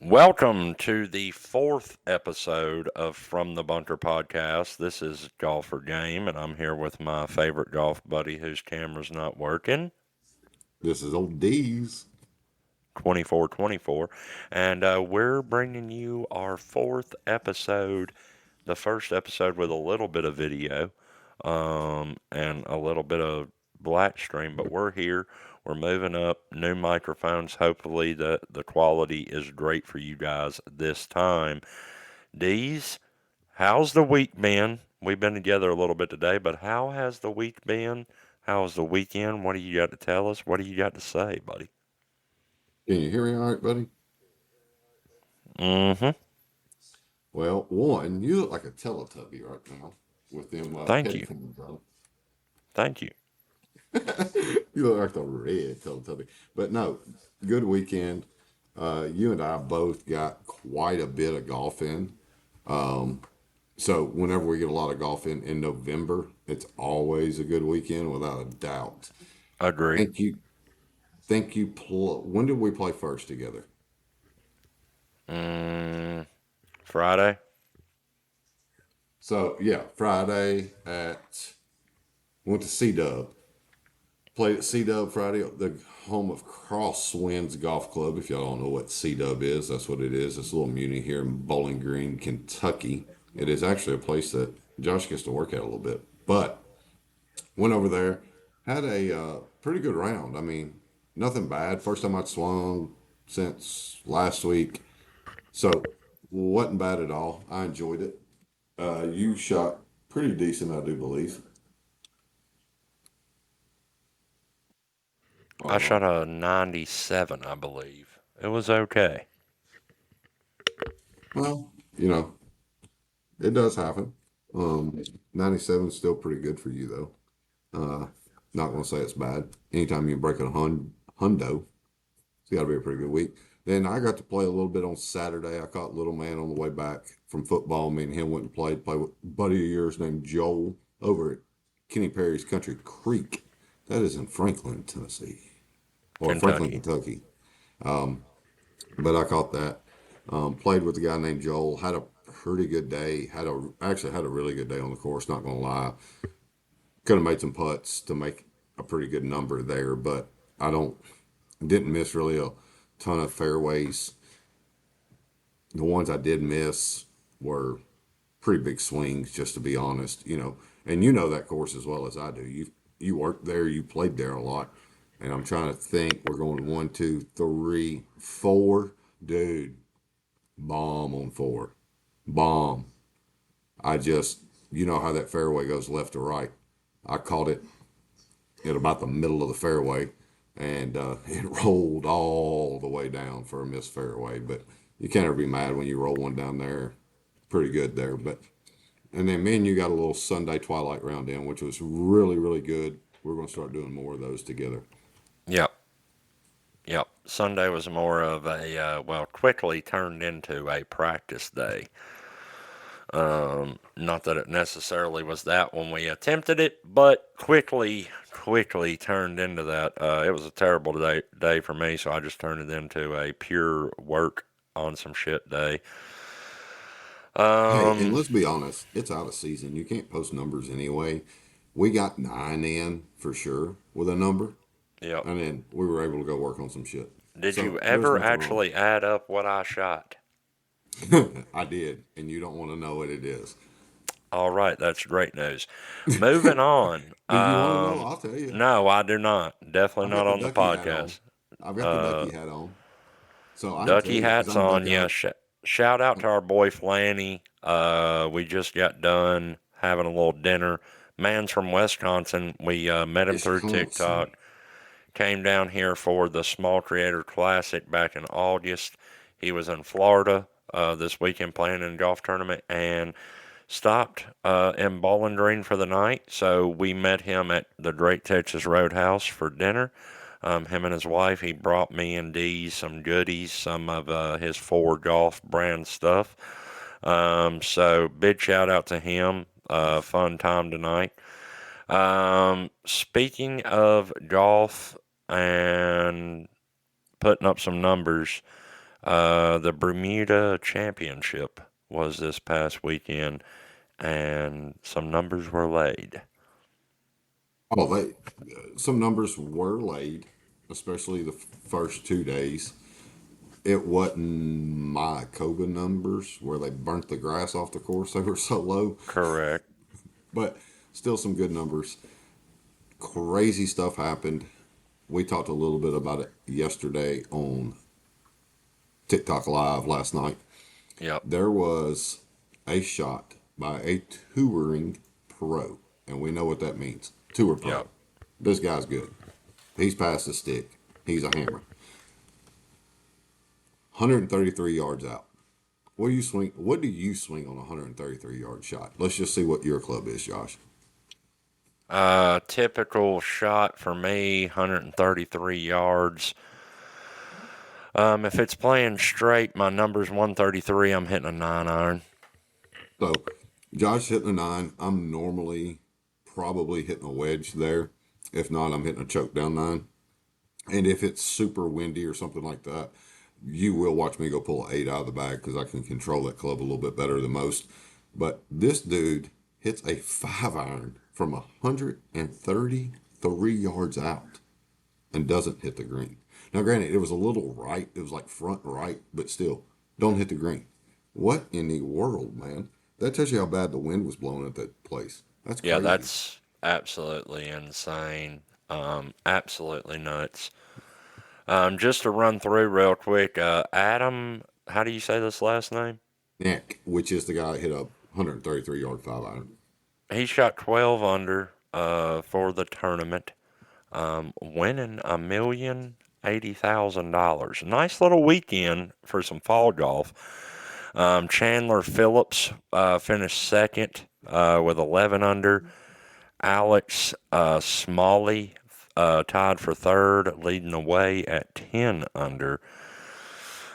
Welcome to the fourth episode of From the Bunker podcast. This is Golfer Game, and I'm here with my favorite golf buddy whose camera's not working, This is old D's. 2424. And we're bringing you our fourth episode, the first episode with a little bit of video and a little bit of black stream, but we're here. We're moving up new microphones. Hopefully, the quality is great for you guys this time. D's, how's the week been? We've been together a little bit today, but how has the week been? How was the weekend? What do you got to tell us? What do you got to say, buddy? Can you hear me all right, buddy? Mm-hmm. Well, one, you look like a Teletubby right now with them Thank you. headphones on. Thank you. You look like the red Teletubby. But no, good weekend. You and I both got quite a bit of golf in. Um, so whenever we get a lot of golf in November, it's always a good weekend without a doubt. Agree. Think you think you when did we play first together? Mm, Friday? So yeah, Friday at went to C Dub. Played at C Dub Friday, the home of Crosswinds Golf Club. If y'all don't know what C Dub is, that's what it is. It's a little muni here in Bowling Green, Kentucky. It is actually a place that Josh gets to work at a little bit. But went over there, had a pretty good round. I mean, nothing bad. First time I'd swung since last week, so wasn't bad at all. I enjoyed it. You shot pretty decent, I do believe. I Uh, shot a 97, I believe. It was okay. well, it does happen. 97 is still pretty good for you, though. Not going to say it's bad. Anytime you break a hundo, it's got to be a pretty good week. Then I got to play a little bit on Saturday. I caught little man on the way back from football. Me and him went and play with a buddy of yours named Joel over at Kenny Perry's Country Creek. That is in Franklin, Tennessee, or Franklin, Kentucky. Kentucky. Um, but I caught that. Played with a guy named Joel. Had a pretty good day. Actually had a really good day on the course. Not gonna lie. Could have made some putts to make a pretty good number there, but I don't didn't miss really a ton of fairways. The ones I did miss were pretty big swings, just to be honest. And you know that course as well as I do. You worked there. You played there a lot. And I'm trying to think. We're going one, two, three, four. Dude, bomb on four. Bomb. I just, you know how that fairway goes left to right. I caught it at about the middle of the fairway, and it rolled all the way down for a missed fairway. But you can't ever be mad when you roll one down there. Pretty good there. But and then me and you got a little Sunday twilight round in, which was really, really good. We're going to start doing more of those together. Yep. Yep. Sunday was more of a, quickly turned into a practice day. Not that it necessarily was that when we attempted it, but quickly turned into that. It was a terrible day for me, so I just turned it into a pure work on some shit day. Hey, and Um, let's be honest, it's out of season. You can't post numbers anyway. We got nine in for sure with a number, yep. and then we were able to go work on some shit. Did you So there's ever nothing wrong. actually add up what I shot? I did, and you don't want to know what it is. All right, that's great news. Moving on. If you want to know, I'll tell you. No, I do not. Definitely I've not got the on the ducky hat on. podcast. I've got the Uh, ducky hat on, so I can tell Ducky you because hats I'm on. duck Yeah. out. Shout out to our boy Flanny. We just got done having a little dinner. Man's from Wisconsin. We met him through Wisconsin. TikTok. Came down here for the Small Creator Classic back in August. He was in Florida this weekend playing in a golf tournament and stopped in Bowling Green for the night. So we met him at the Great Texas Roadhouse for dinner. Him and his wife, he brought me and Dee some goodies, some of his Ford Golf brand stuff. So big shout out to him. Fun time tonight. Speaking of golf and putting up some numbers, The Bermuda Championship was this past weekend, and some numbers were laid. Oh, some numbers were laid, especially the first 2 days. It wasn't my Koba numbers where they burnt the grass off the course. They were so low, Correct. but still some good numbers. Crazy stuff happened. We talked a little bit about it yesterday on TikTok Live last night. Yep. There was a shot by a touring pro, and we know what that means. Tour Yep. pro. This guy's good. He's past the stick. He's a hammer. 133 yards out. What do you swing? What do you swing on a 133-yard shot? Let's just see what your club is, Josh. Typical shot for me, 133 yards. If it's playing straight, my number's 133. I'm hitting a 9 iron. So, Josh hitting a nine. I'm normally probably hitting a wedge there. If not, I'm hitting a choke down nine. And if it's super windy or something like that, you will watch me go pull an eight out of the bag because I can control that club a little bit better than most. But this dude hits a 5 iron from 133 yards out and doesn't hit the green. Now, granted, it was a little right. It was like front right, but still, don't hit the green. What in the world, man? That tells you how bad the wind was blowing at that place. That's Yeah, crazy. that's absolutely insane. Absolutely nuts. Just to run through real quick, Adam, how do you say this last name? Nick, which is the guy that hit a 133-yard 5 iron. He shot 12 under for the tournament, winning $1,080,000. Nice little weekend for some fall golf. Chandler Phillips finished second with 11 under. Alex Smalley tied for third, leading the way at 10 under.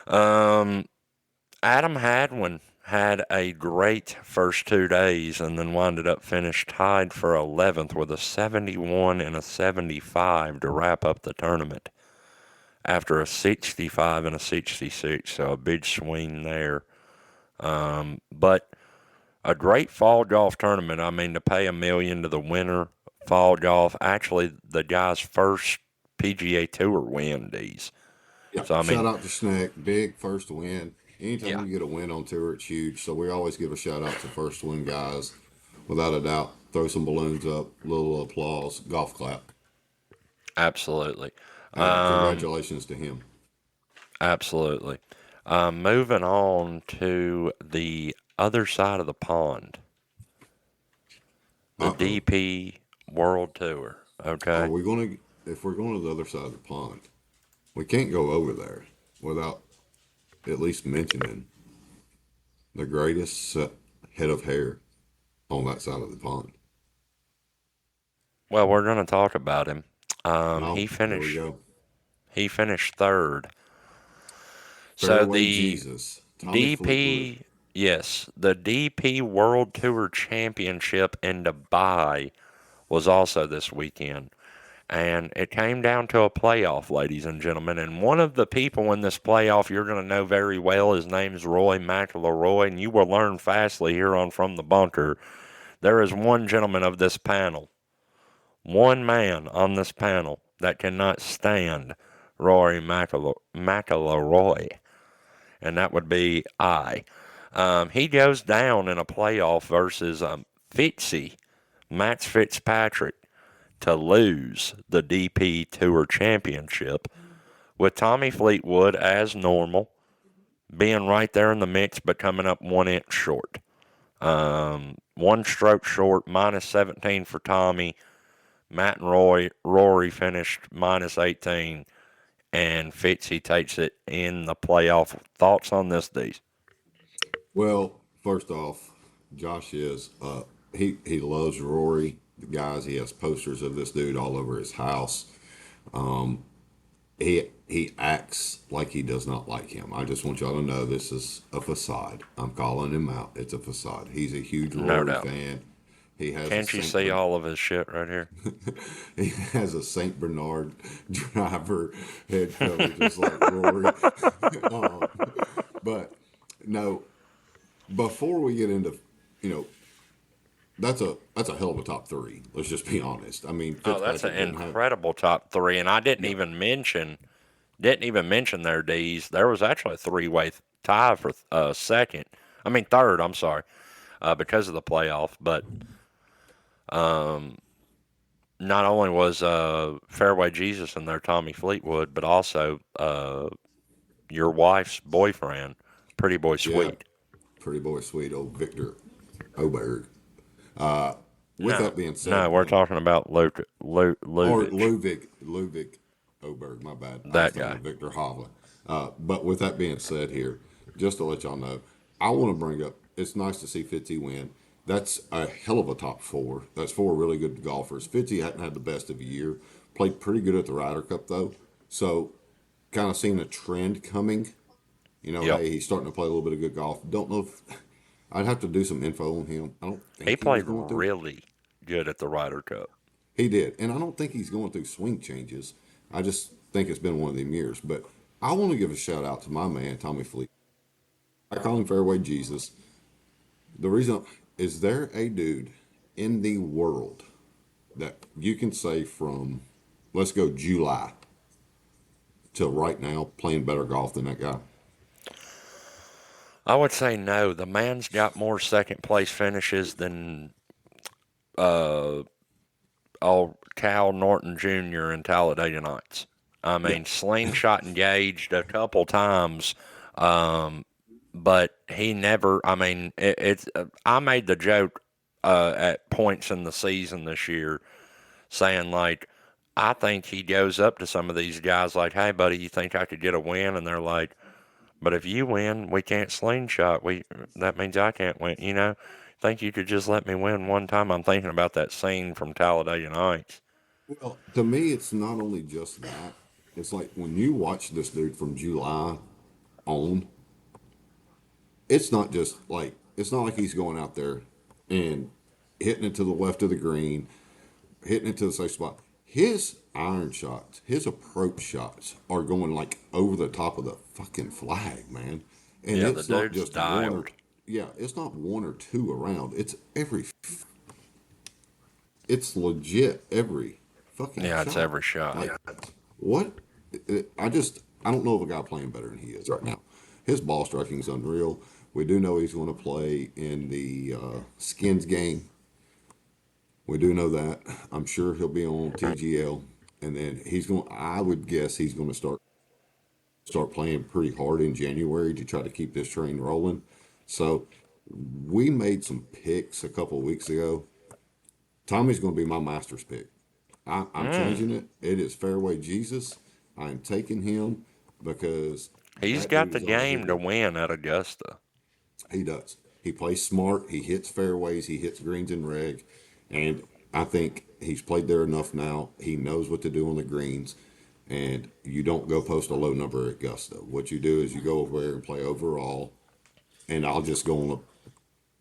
Um, Adam Hadwin had a great first 2 days and then winded up finished tied for 11th with a 71 and a 75 to wrap up the tournament after a 65 and a 66. So a big swing there. But a great fall golf tournament. I mean, to pay $1 million to the winner, fall golf, actually the guy's first PGA Tour win, these. Yeah, So, I shout mean, out to Schenk. Big first win. Anytime yeah, you get a win on tour, it's huge. So we always give a shout out to first win guys. Without a doubt, throw some balloons up, little applause, golf clap, absolutely. and Um, congratulations to him. Absolutely. Moving on to the other side of the pond, the Uh oh. DP World Tour. Are Okay. we going to? If we're going to the other side of the pond, we can't go over there without at least mentioning the greatest head of hair on that side of the pond. Well, we're going to talk about him. Um, Oh, he here we finished go. he finished third. So Fairway the Jesus, Tommy Fleetwood. DP, yes, the DP World Tour Championship in Dubai was also this weekend. And it came down to a playoff, ladies and gentlemen. And one of the people in this playoff you're going to know very well, his name's Roy McIlroy, and you will learn fastly here on From the Bunker. There is one gentleman of this panel, one man on this panel that cannot stand Rory McIlroy, and that would be I. He goes down in a playoff versus Fitzy, Matt Fitzpatrick, to lose the DP Tour Championship, with Tommy Fleetwood, as normal, being right there in the mix but coming up 1 inch short. One stroke short, minus 17 for Tommy. Matt and Rory finished minus 18, and Fitzy takes it in the playoff. Thoughts on this, D's? Well, first off, Josh is he loves Rory. The guys, he has posters of this dude all over his house. He acts like he does not like him. I just want y'all to know this is a facade. I'm calling him out. It's a facade. He's a huge No Rory doubt. fan. He has a Can't you Saint see Bern- all of his shit right here? he has a Saint Bernard driver head cover, just like Rory. um, but no, before we get into, you know, that's a hell of a top three. Let's just be honest. I mean, Oh, that's an Fitzpatrick didn't have incredible top three, and I no. didn't even mention their D's. There was actually a three-way tie for second. I mean third. I'm sorry, because of the playoff. But um, not only was Fairway Jesus in there, Tommy Fleetwood, but also your wife's boyfriend, Pretty Boy Yeah, Sweet. pretty boy, sweet old Victor Oberg. Uh, with No, that being no, said, we're man, talking about or Lubitsch, Ludwig Oberg, my bad. I was that thinking guy. of Victor Hovland. But with that being said, here, just to let y'all know, I want to bring up. It's nice to see Fitzy win. That's a hell of a top four. That's four really good golfers. Fitzy hadn't had the best of a year. Played pretty good at the Ryder Cup though, so kind of seeing a trend coming. Yep, Hey, he's starting to play a little bit of good golf. Don't know if I'd have to do some info on him. I don't he think he was played going through. really good at the Ryder Cup. He did, and I don't think he's going through swing changes. I just think it's been one of them years. But I want to give a shout out to my man Tommy Fleet. I call him Fairway Jesus. The reason is there a dude in the world that you can say from let's go July till right now playing better golf than that guy. I would say no. The man's got more second place finishes than uh, Cal Norton Jr. in Talladega Nights. I Yeah, mean, slingshot engaged a couple times, um, but he never. I mean, it's. I made the joke at points in the season this year, saying like, I think he goes up to some of these guys like, "Hey, buddy, you think I could get a win?" And they're like, "But if you win, we can't slingshot. That means I can't win. Think you could just let me win one time?" I'm thinking about that scene from Talladega Nights. well, to me, it's not only just that. It's like when you watch this dude from July on, it's not like he's going out there and hitting it to the left of the green, hitting it to the safe spot. His iron shots, his approach shots are going like over the top of the fucking flag, man. And Yeah, the it's not dude's just one or dialed. yeah, it's not one or two around. It's legit every fucking Yeah, it's shot. every shot. Like what? I don't know of a guy playing better than he is right now. His ball striking is unreal. We do know he's going to play in the skins game. We do know that. I'm sure he'll be on TGL, and then he's going. I would guess he's going to start playing pretty hard in January to try to keep this train rolling. So we made some picks a couple of weeks ago. Tommy's going to be my Masters pick. I'm Mm. changing it. It is Fairway Jesus. I'm taking him because He's that got dude the is all game to hooping. win at Augusta. He does. He plays smart. He hits fairways. He hits greens and reg. And I think he's played there enough now. He knows what to do on the greens. And you don't go post a low number at Augusta. What you do is you go over there and play overall. And I'll just go on.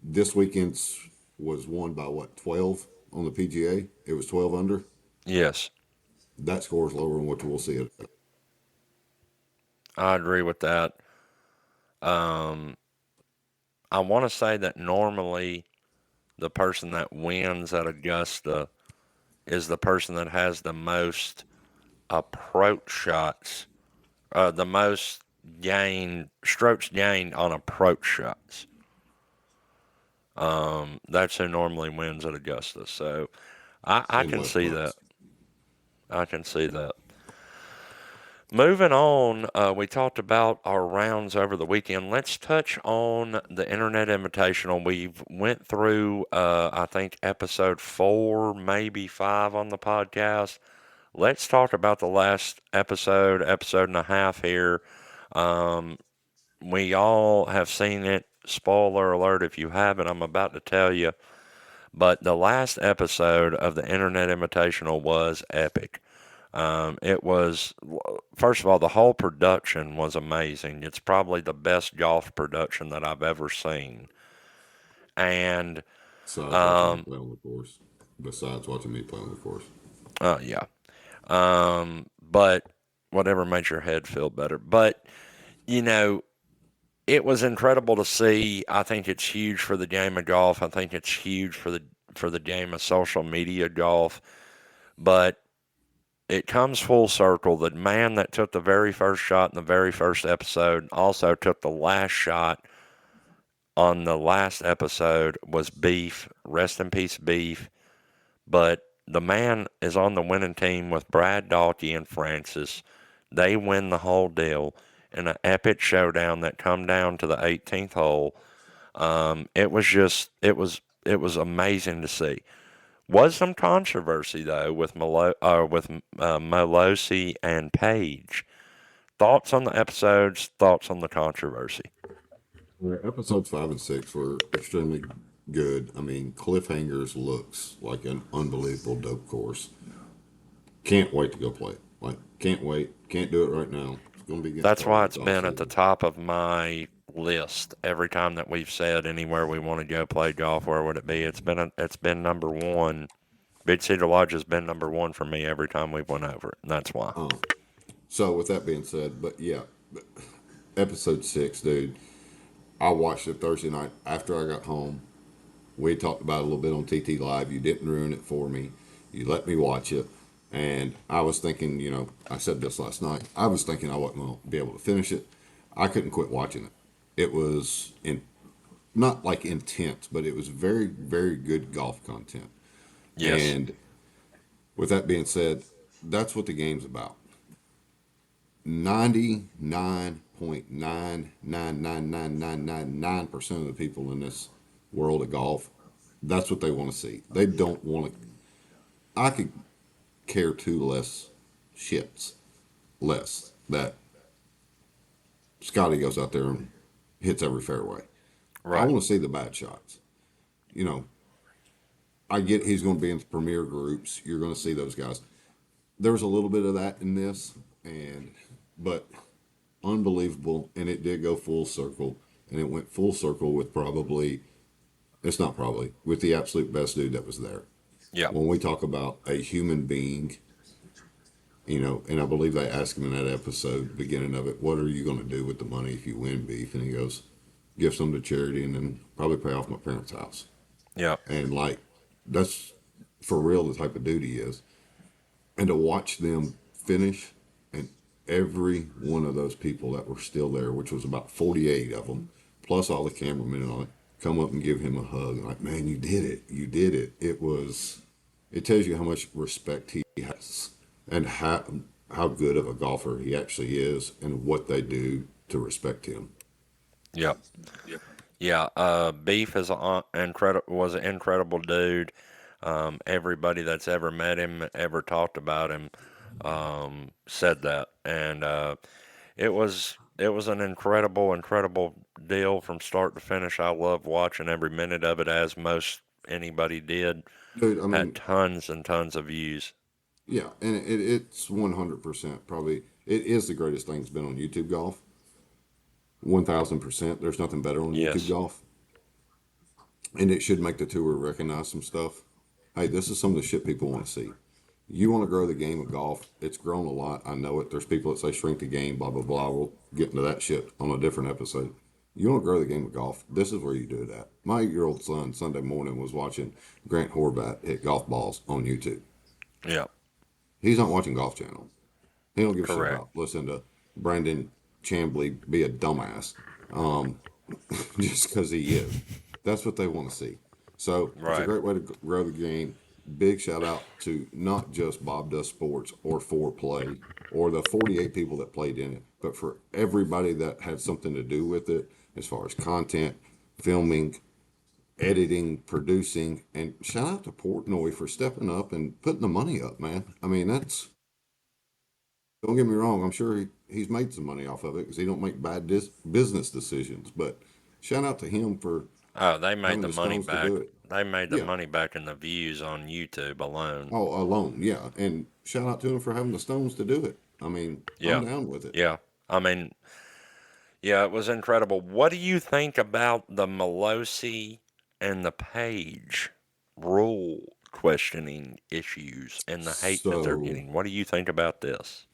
This weekend's was won by what, 12 on the PGA? It was 12 under. Yes, That score is lower than what we'll see. I agree with that. Um, I want to say that normally the person that wins at Augusta is the person that has the most approach shots, the most strokes gained on approach shots. That's who normally wins at Augusta. So I And can less see that. putts. I can see that. Moving on, we talked about our rounds over the weekend. Let's touch on the Internet Invitational. We've went through, I think, episode 4, maybe 5 on the podcast. Let's talk about the last episode and a half here. Um, we all have seen it. Spoiler alert if you haven't, I'm about to tell you. But the last episode of the Internet Invitational was epic. It was, first of all, the whole production was amazing. It's probably the best golf production that I've ever seen. And Besides watching me play on the course. Besides watching me play on the course. Yeah. But whatever made your head feel better. But, you know, it was incredible to see. I think it's huge for the game of golf. I think it's huge for the game of social media golf. But it comes full circle. The man that took the very first shot in the very first episode also took the last shot on the last episode was Beef. Rest in peace, Beef. But the man is on the winning team with Brad Dalkey and Francis. They win the whole deal in an epic showdown that come down to the 18th hole. It was amazing to see. Was some controversy though with Molosi and Page. Thoughts on the episodes? Thoughts on the controversy? Yeah, episodes 5 and 6 were extremely good. I mean, Cliffhangers looks like an unbelievable dope course. Can't wait to go play it. Like, can't wait. Can't do it right now. It's going to be getting That's started why with it's the off been at the season. top of my list every time that we've said anywhere we want to go play golf. Where would it be? It's been number one. Big Cedar Lodge has been number one for me every time we've went over it, and that's why. So, with that being said, but yeah, episode 6, dude, I watched it Thursday night after I got home. We talked about it a little bit on TT Live. You didn't ruin it for me. You let me watch it. And I was thinking, I said this last night. I was thinking I wasn't going to be able to finish it. I couldn't quit watching it. It was not like intense, but it was very, very good golf content. Yes, And with that being said, that's what the game's about. 99.9999999% of the people in this world of golf, that's what they want to see. They don't want to. I could care two less shits less that Scotty goes out there and hits every fairway. I right. want to see the bad shots. You know, I get he's going to be in the premier groups. You're going to see those guys. There was a little bit of that in this, and but unbelievable, and it did go full circle, and it went full circle with probably it's not probably with the absolute best dude that was there. Yeah, When we talk about a human being, and I believe they asked him in that episode, beginning of it, what are you going to do with the money if you win beef? And he goes, give some to charity and then probably pay off my parents' house. yeah, And like, that's for real the type of dude he is. And to watch them finish and every one of those people that were still there, which was about 48 of them, plus all the cameramen and all that, come up and give him a hug. Like, man, you did it. You did it. It tells you how much respect he has and how good of a golfer he actually is and what they do to respect him. yeah, yeah. Beef is was an incredible dude. Everybody that's ever met him, ever talked about him, said that, and it was an incredible deal from start to finish. I loved watching every minute of it, as most anybody did. Dude, I Had mean, tons and tons of views. yeah, and it's 100% probably, it is the greatest thing that's been on YouTube golf. 1000%. There's nothing better on YouTube Yes. golf. And it should make the tour recognize some stuff. Hey, this is some of the shit people want to see. You want to grow the game of golf. It's grown a lot. I know it. There's people that say shrink the game, blah, blah, blah. We'll get into that shit on a different episode. You want to grow the game of golf. This is where you do that. My 8-year-old son Sunday morning was watching Grant Horvat hit golf balls on YouTube. Yeah. He's not watching Golf Channel. He don't give a shit Correct. about listening to Brandon Chambly be a dumbass just because he is. That's what they want to see. So it's a Right. great way to grow the game. Big shout out to not just Bob Does Sports or Foreplay or the 48 people that played in it, but for everybody that had something to do with it as far as content, filming, editing, producing, and shout out to Portnoy for stepping up and putting the money up, man. I mean, that's don't get me wrong. I'm sure he's made some money off of it because he don't make bad business decisions. But shout out to him for Oh, they made having the the money stones to do back. it. They made the Yeah. money back in the views on YouTube alone. Oh, alone. Yeah. And shout out to him for having the stones to do it. I mean, I'm Yeah. down with it. Yeah. I mean, yeah, it was incredible. What do you think about the Melosi and the Page rule questioning issues and the hate that they're So, getting. What do you think about this?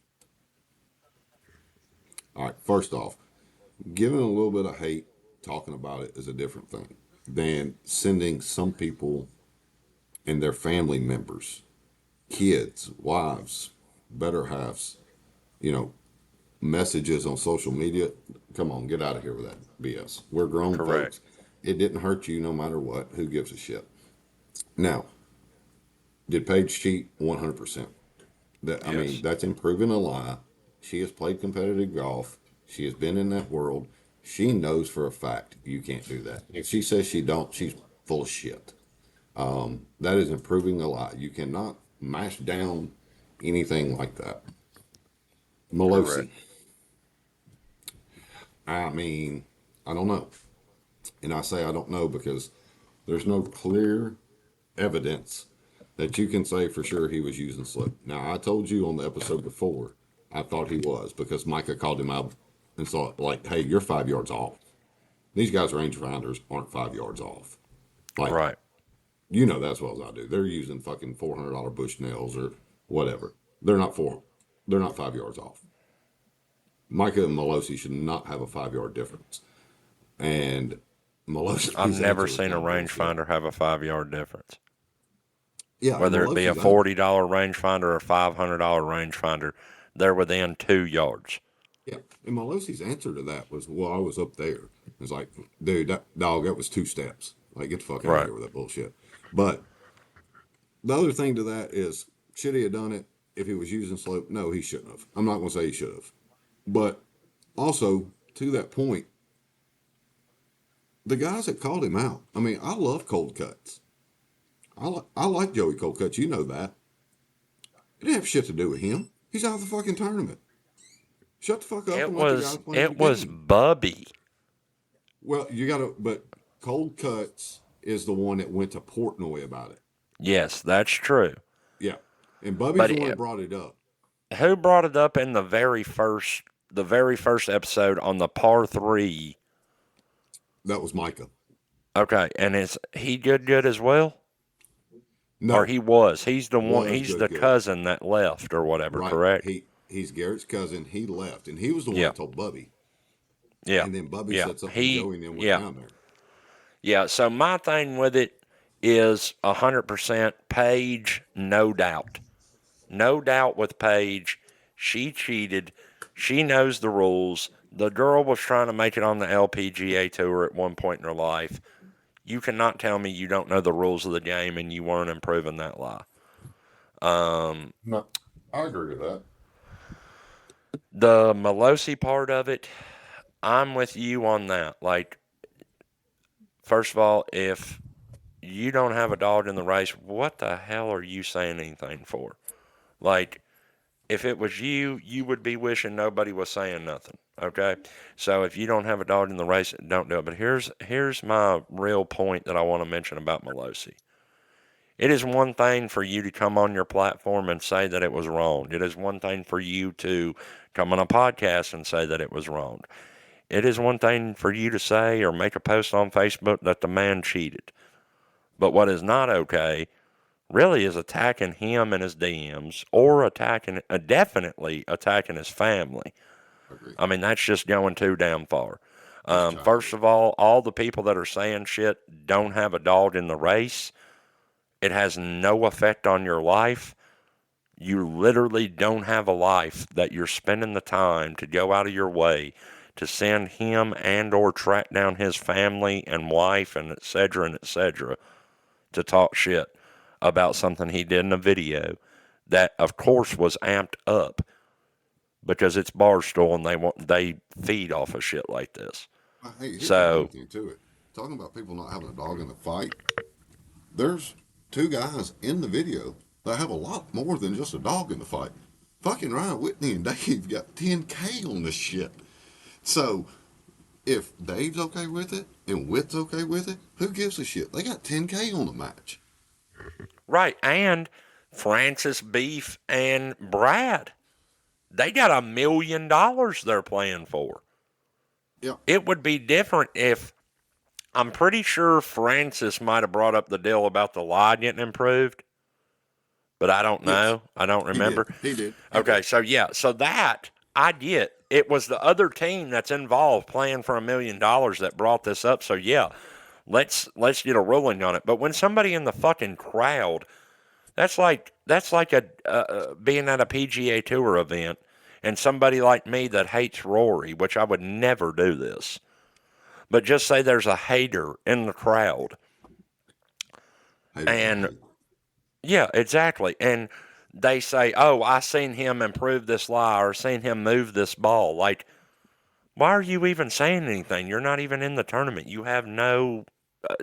all right, first off, giving a little bit of hate, talking about it is a different thing than sending some people and their family members, kids, wives, better halves, you know, messages on social media. Come on, get out of here with that BS. We're grown Correct. folks. It didn't hurt you no matter what. Who gives a shit? Now, did Paige cheat? 100%. That I mean, Yes. that's improving a lie. She has played competitive golf. She has been in that world. She knows for a fact you can't do that. If she says she don't, she's full of shit. That is improving a lie. You cannot mash down anything like that. Correct. Melosi. I mean, I don't know. And I say I don't know because there's no clear evidence that you can say for sure he was using slip. Now, I told you on the episode before, I thought he was because Micah called him out and saw it like, hey, you're 5 yards off. These guys, rangefinders, aren't 5 yards off. Like, Right. you know that's as well as I do. They're using fucking $400 bush nails or whatever. They're not four. They're not 5 yards off. Micah and Melosi should not have a 5 yard difference. And I've Melosi's never answer was seen a kind of bullshit. rangefinder have a 5 yard difference. Yeah, and Whether it be a Melosi's $40 rangefinder or a $500 rangefinder, they're within 2 yards. Yeah, and Melosi's answer to that was, "Well, I was up there." It's like, dude, that dog, that was 2 steps. Like, get the fuck out of Right. here with that bullshit. But the other thing to that is, should he have done it if he was using slope? No, he shouldn't have. I'm not going to say he should have. But also, to that point, the guys that called him out, I mean, I love cold cuts. I like Joey Cold Cuts. You know that. It didn't have shit to do with him. He's out of the fucking tournament. Shut the fuck up It and let the guys was play the it was game. Bubby. Well, you got to, but Cold Cuts is the one that went to Portnoy about it. Yes, that's true. Yeah. And Bubby's But the one that brought it up. who brought it up in the very first episode on the par 3? That was Micah. Okay, and is he good as well? Or No, he was. He's the one was he's the good. cousin that left or whatever, Right. correct? He's Garrett's cousin. He left, and he was the one Yeah. that told Bubby. Yeah. And then Bubby Yeah. said something to He Joey, and then went yeah. down there. Yeah, so my thing with it is 100% Paige, no doubt. No doubt with Paige. She cheated. She knows the rules. The girl was trying to make it on the LPGA Tour at one point in her life. You cannot tell me you don't know the rules of the game and you weren't improving that lie. Um, No, I agree with that. the Melosi part of it, I'm with you on that. Like, first of all, if you don't have a dog in the race, what the hell are you saying anything for? Like, if it was you, you would be wishing nobody was saying nothing. Okay, so if you don't have a dog in the race, don't do it. But here's my real point that I want to mention about Melosi. It is one thing for you to come on your platform and say that it was wrong. It is one thing for you to come on a podcast and say that it was wrong. It is one thing for you to say or make a post on Facebook that the man cheated. But what is not okay really is attacking him and his DMs or definitely attacking his family. Agree. I mean, that's just going too damn far. That's First childish. of all the people that are saying shit don't have a dog in the race. It has no effect on your life. You literally don't have a life that you're spending the time to go out of your way to send him and or track down his family and wife and et cetera to talk shit about something he did in a video that of course was amped up because it's Barstool and they feed off of shit like this. Hey, here's another So thing to it. Talking about people not having a dog in the fight. There's two guys in the video that have a lot more than just a dog in the fight. Fucking Ryan Whitney and Dave got 10K on this shit. So if Dave's okay with it and Whit's okay with it, who gives a shit? They got 10K on the match. right, and Francis Beef and Brad, they got $1 million they're playing for. Yeah. It would be different if I'm pretty sure Francis might have brought up the deal about the lie getting improved, but I don't Yes, know. I don't he did. remember. He did. He Okay, did. so yeah, so that I get. It was the other team that's involved playing for $1 million that brought this up. So yeah, let's get a ruling on it. But when somebody in the fucking crowd, that's like a being at a PGA Tour event, and somebody like me that hates Rory, which I would never do this. But just say there's a hater in the crowd, Haters gonna and hate. yeah, exactly, and they say, "Oh, I seen him improve this lie or seen him move this ball." Like, why are you even saying anything? You're not even in the tournament. You have no.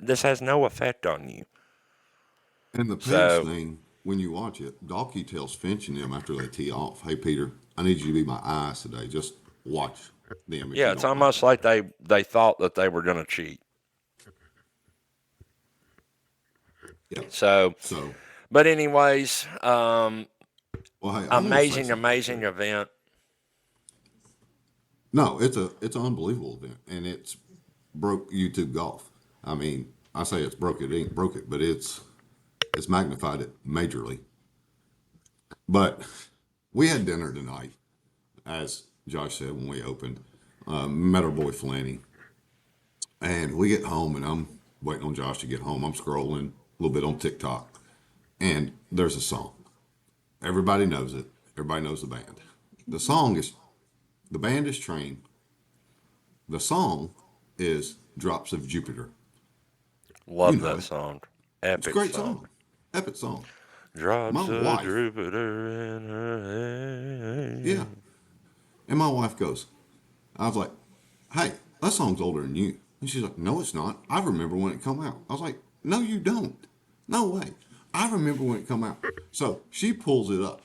This has no effect on you. And the pettiest So thing, when you watch it, Dalkey tells Finch and them after they tee off, "Hey Peter, I need you to be my eyes today. Just watch them if yeah, you it's don't mind." almost like they thought that they were going to cheat. Yeah. So, So, but anyways, well, hey, I'm gonna say amazing, something amazing too. event. No, it's an unbelievable event, and it's broke YouTube golf. I mean, I say it's broke it, ain't broke it, but it's magnified it majorly. But we had dinner tonight, as Josh said when we opened. Met our boy Flanny, and we get home, and I'm waiting on Josh to get home. I'm scrolling a little bit on TikTok, and there's a song. Everybody knows it. Everybody knows the band. The song is the band is Train. The song is Drops of Jupiter. You Love know that it. song. It's a Epic great song. song. Epic song. My Drops of wife, Jupiter in her yeah. hair. And my wife goes, I was like, hey, that song's older than you. And she's like, no, it's not. I remember when it come out. I was like, no, you don't. No way. I remember when it come out. So she pulls it up.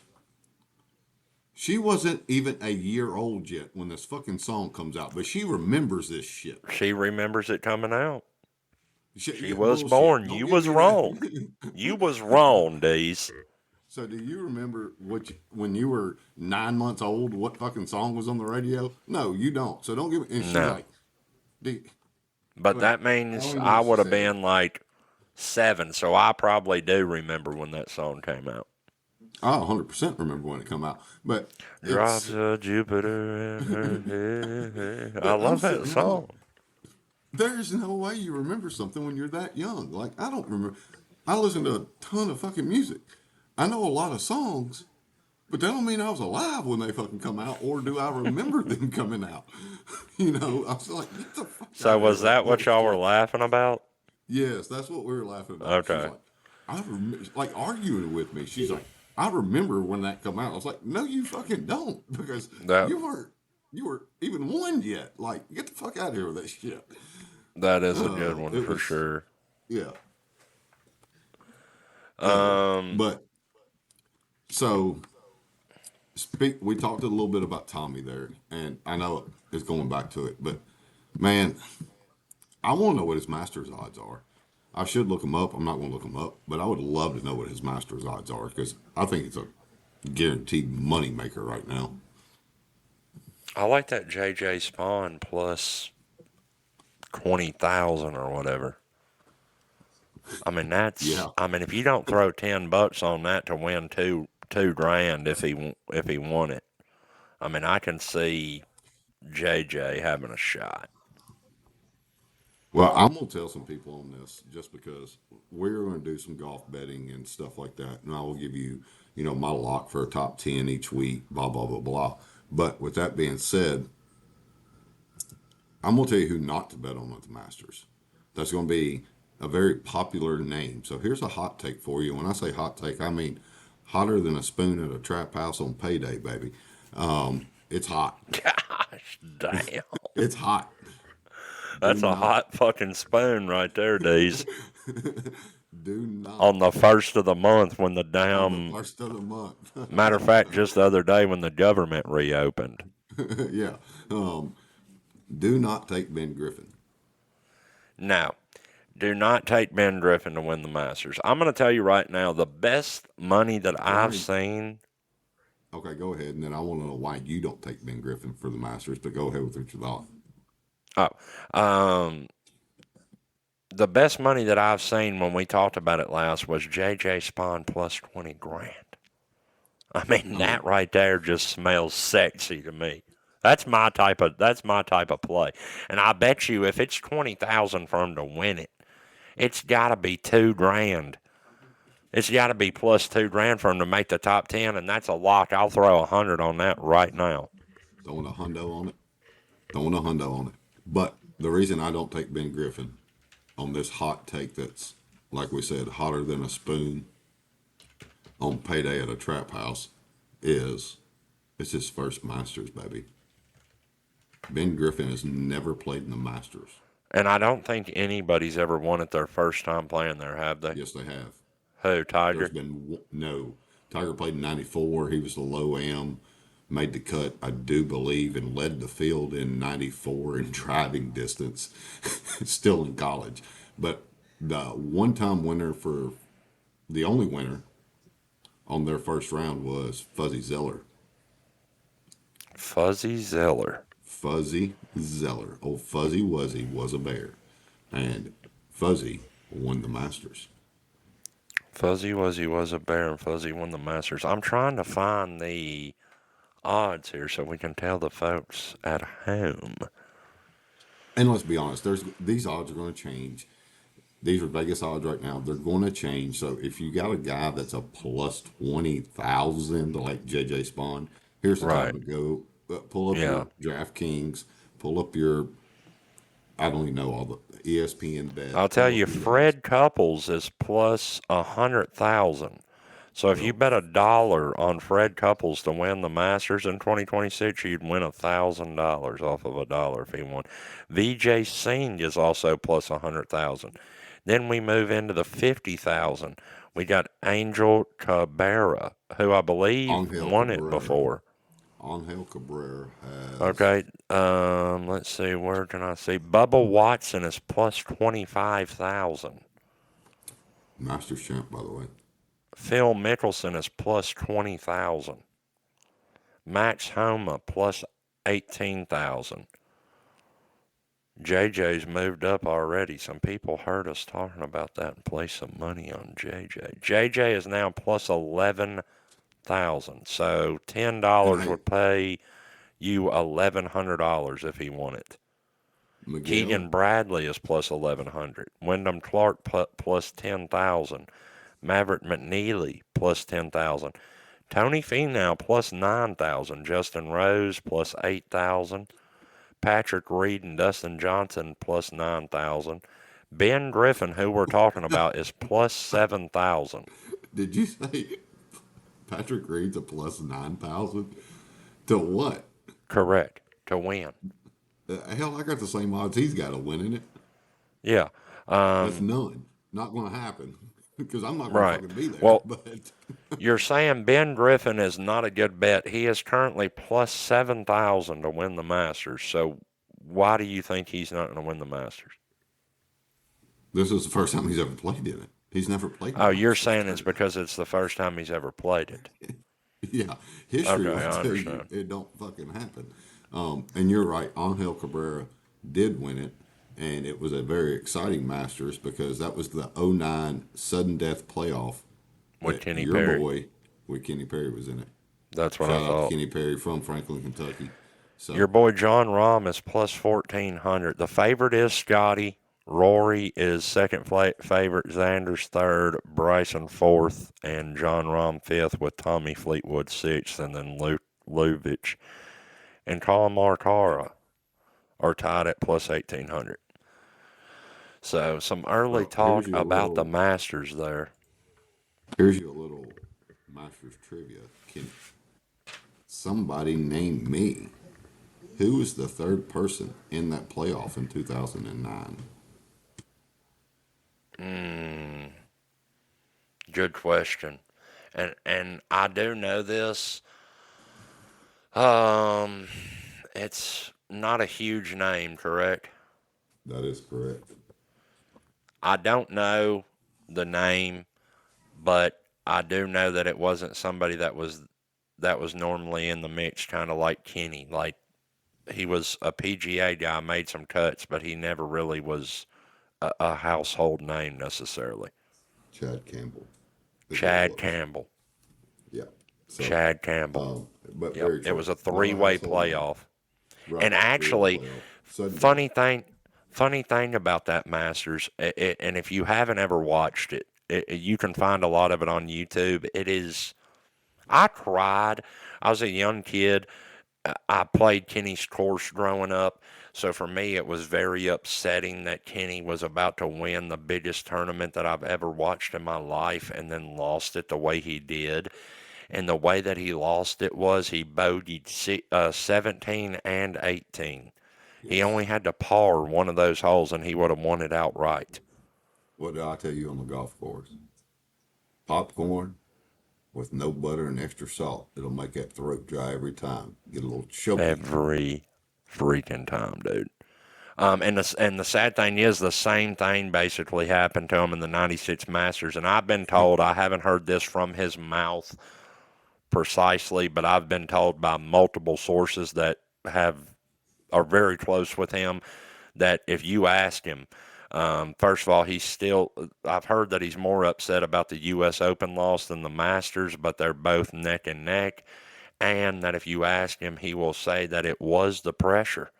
She wasn't even a year old yet when this fucking song comes out, but she remembers this shit. She remembers it coming out. She Yeah, was bullshit. born. Don't You give was me that. wrong. You was wrong, Dees. So, do you remember when you were 9 months old? What fucking song was on the radio? No, you don't. So don't give me. And she's No. like, "Do-" But well, that I means don't even know I what she would have said. been like 7, so I probably do remember when that song came out. I 100% remember when it come out, but Drops it's. of Jupiter in her hair. I But I'm love that sitting here going, song. there's no way you remember something when you're that young. Like I don't remember. I listen to a ton of fucking music. I know a lot of songs, but that don't mean I was alive when they fucking come out, or do I remember them coming out? I was like, get the fuck So out of here was with that that what y'all were bullshit. laughing about? Yes, that's what we were laughing about. She's Okay. like, like arguing with me. She's like, I remember when that come out. I was like, no, you fucking don't, because That you were even one yet. Like, get the fuck out of here with that shit. that is a good one It for was, sure. yeah. Um But so we talked a little bit about Tommy there, and I know it's going back to it, but man, I want to know what his Masters odds are. I should look him up. I'm not going to look him up, but I would love to know what his Masters odds are because I think it's a guaranteed money maker right now. I like that JJ Spawn plus 20,000 or whatever. Yeah. I mean if you don't throw $10 on that to win two grand if he won it. I mean I can see JJ having a shot. Well, I'm going to tell some people on this just because we're going to do some golf betting and stuff like that. And I will give you, my lock for a top 10 each week, blah, blah, blah, blah. But with that being said, I'm going to tell you who not to bet on at the Masters. That's going to be a very popular name. So here's a hot take for you. When I say hot take, I mean hotter than a spoon at a trap house on payday, baby. It's hot. Gosh damn. It's hot. Do That's a not, hot fucking spoon right there, Deez. do On not the first of the month when the on the damn first of the month. matter of fact, just the other day when the government reopened. Yeah. Do not take Ben Griffin. Now, do not take Ben Griffin to win the Masters. I'm going to tell you right now, the best money that I've Why? seen. Okay, go ahead, and then I want to know why you don't take Ben Griffin for the Masters. But go ahead with what you thought. Oh, um, the best money that I've seen when we talked about it last was JJ Spawn plus 20 grand. I mean, I that mean, right there just smells sexy to me. That's my type of play. And I bet you if it's 20,000 for him to win it, it's got to be 2 grand. It's got to be plus 2 grand for him to make the top 10, and that's a lock. I'll throw 100 on that right now. throwing a hundo on it. Throwing a hundo on it. But the reason I don't take Ben Griffin on this hot take that's, like we said, hotter than a spoon on payday at a trap house is it's his first Masters, baby. Ben Griffin has never played in the Masters. And I don't think anybody's ever won it their first time playing there, have they? Yes, they have. Who, There's Tiger? been no. Tiger played in '94. He was the low am, made the cut, I do believe, and led the field in '94 in driving distance, still in college. But the one time winner for the only winner on their first round was Fuzzy Zeller. Fuzzy Zeller. Fuzzy Zeller. Old Fuzzy Wuzzy was a bear. And Fuzzy won the Masters. Fuzzy Wuzzy was a bear, and Fuzzy won the Masters. I'm trying to find the odds here so we can tell the folks at home. And let's be honest, there's these odds are going to change. These are Vegas odds right now. They're going to change. So if you got a guy that's a plus 20,000, like JJ Spawn, here's the time Right. to go pull up Yeah. your DraftKings, pull up your, I don't even know all the ESPN bet, I'll tell pull up you, the odds. Fred Couples is plus 100,000. So if you Well, bet $1 on Fred Couples to win the Masters in 2026, you'd win $1,000 off of $1 if he won. VJ Singh is also plus 100,000. Then we move into the 50,000. We got Angel Cabrera, who I believe Angel won it Cabrera. before. Angel Cabrera has Okay, let's see, where can I see? Bubba Watson is plus 25,000. Masters champ, by the way. Phil Mickelson is plus 20,000. Max Homa plus 18,000. JJ's moved up already. Some people heard us talking about that and placed some money on JJ. JJ is now plus 11,000. So And $10 hey, would pay you $1,100 if he won it. Miguel, Keegan Bradley is plus 1,100. Wyndham Clark plus 10,000. Maverick McNeely plus 10,000. Tony Finau plus 9,000. Justin Rose plus 8,000. Patrick Reed and Dustin Johnson plus 9,000. Ben Griffin, who we're talking about, is plus 7,000. did you say Patrick Reed's a plus 9,000? To what? Correct. To win. Hell, I got the same odds he's got to win in it. Yeah. That's Um, none. Not going to happen because I'm not going to right. fucking be there. Well, But you're saying Ben Griffin is not a good bet. He is currently plus 7,000 to win the Masters. So why do you think he's not going to win the Masters? this is the first time he's ever played in it. He's never played in Oh, the you're Masters. saying it's because it's the first time he's ever played it. Yeah, history Okay, will I tell you understand. it don't fucking happen. And you're right. Angel Cabrera did win it, and it was a very exciting Masters because that was the '09 sudden death playoff With that Kenny your Perry. boy, with Kenny Perry, was in it. That's what I Shout out to thought. Kenny Perry from Franklin, Kentucky. Your So boy John Rahm is plus 1,400. The favorite is Scotty. Rory is second favorite. Xander's third. Bryson fourth. And John Rahm fifth with Tommy Fleetwood sixth. And then Luvich and Colin Morikawa are tied at plus 1,800. So some early well, here's talk your about the little Masters there. here's your little Masters trivia. Can somebody name me who was the third person in that playoff in 2009? Hmm, good question. And I do know this. Um, it's not a huge name, correct? That is correct. I don't know the name, but I do know that it wasn't somebody that was normally in the mix, kind of like Kenny. Like he was a PGA guy, made some cuts, but he never really was a household name necessarily. Chad Campbell is what it Chad was. Campbell. Yeah. So, Chad Campbell. but Yep. very It true. was a Not a three-way household name. playoff. Right. And Three-way actually, playoff. Sudden death. funny thing, funny thing about that Masters, and if you haven't ever watched it, you can find a lot of it on YouTube. It is. I cried. I was a young kid. I played Kenny's course growing up, so for me it was very upsetting that Kenny was about to win the biggest tournament that I've ever watched in my life and then lost it the way he did. And the way that he lost it was he bogeyed 17 and 18. He Yes. only had to par one of those holes and he would have won it outright. What did I tell you on the golf course? Popcorn with no butter and extra salt. It'll make that throat dry every time. Get a little choky. Every freaking time, dude. And the sad thing is, the same thing basically happened to him in the '96 Masters. And I've been told, I haven't heard this from his mouth precisely, but I've been told by multiple sources that have are very close with him that if you ask him, first of all, I've heard that he's more upset about the U.S. Open loss than the Masters, but they're both neck and neck. And that if you ask him, he will say that it was the pressure.